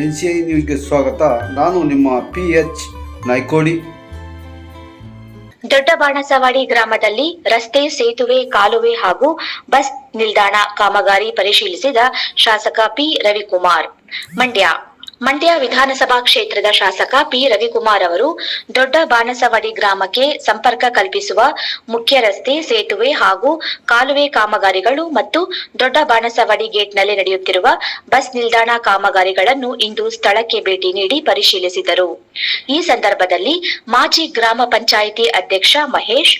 NCI ನ್ಯೂಸ್ಗೆ ಸ್ವಾಗತ. ನಾನು ನಿಮ್ಮ PH ನಾಯ್ಕೋಡಿ. ದೊಡ್ಡ ಬಾಣಸವಾಡಿ ಗ್ರಾಮದಲ್ಲಿ ರಸ್ತೆ, ಸೇತುವೆ, ಕಾಲುವೆ ಹಾಗೂ ಬಸ್ ನಿಲ್ದಾಣ ಕಾಮಗಾರಿ ಪರಿಶೀಲಿಸಿದ ಶಾಸಕ ಪಿ ರವಿಕುಮಾರ್. ಮಂಡ್ಯ ವಿಧಾನಸಭಾ ಕ್ಷೇತ್ರದ ಶಾಸಕ ಪಿ ರವಿಕುಮಾರ್ ಅವರು ದೊಡ್ಡ ಬಾಣಸವಾಡಿ ಗ್ರಾಮಕ್ಕೆ ಸಂಪರ್ಕ ಕಲ್ಪಿಸುವ ಮುಖ್ಯ ರಸ್ತೆ, ಸೇತುವೆ ಹಾಗೂ ಕಾಲುವೆ ಕಾಮಗಾರಿಗಳು ಮತ್ತು ದೊಡ್ಡ ಬಾಣಸವಾಡಿ ಗೇಟ್ನಲ್ಲಿ ನಡೆಯುತ್ತಿರುವ ಬಸ್ ನಿಲ್ದಾಣ ಕಾಮಗಾರಿಗಳನ್ನು ಇಂದು ಸ್ಥಳಕ್ಕೆ ಭೇಟಿ ನೀಡಿ ಪರಿಶೀಲಿಸಿದರು. ಈ ಸಂದರ್ಭದಲ್ಲಿ ಮಾಜಿ ಗ್ರಾಮ ಪಂಚಾಯಿತಿ ಅಧ್ಯಕ್ಷ ಮಹೇಶ್,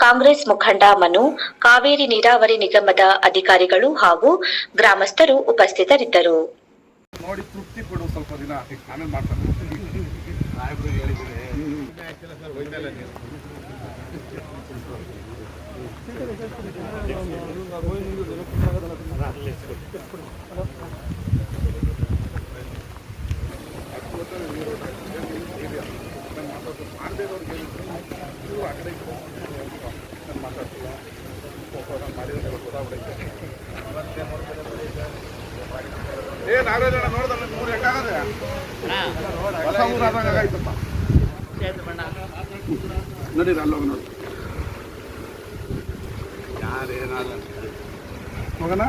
ಕಾಂಗ್ರೆಸ್ ಮುಖಂಡ ಮನು, ಕಾವೇರಿ ನೀರಾವರಿ ನಿಗಮದ ಅಧಿಕಾರಿಗಳು ಹಾಗೂ ಗ್ರಾಮಸ್ಥರು ಉಪಸ್ಥಿತರಿದ್ದರು. ನೋಡಿ ತೃಪ್ತಿ ಪಡುವ ಸ್ವಲ್ಪ ದಿನ ಆಮೇಲೆ ಮಾಡ್ತಾರೆ. ಸಾಹೇಬ್ರು ಹೇಳಿದ್ರೆ ಆ ಕಡೆ ಮಾತಾಡ್ತಿಲ್ಲ ನಾಗರಾಜಣ್ಣ ನೋಡ್ದಲ್ಲ 3 ಎಕರೆ ಹೊಸ ಊರಾದಾಗ ಆಯ್ತಪ್ಪ. ನಡೀರಿ ಅಲ್ಲೋಗ ನೋಡಿ ಯಾರೇನಲ್ಲ ಹೋಗೋಣ.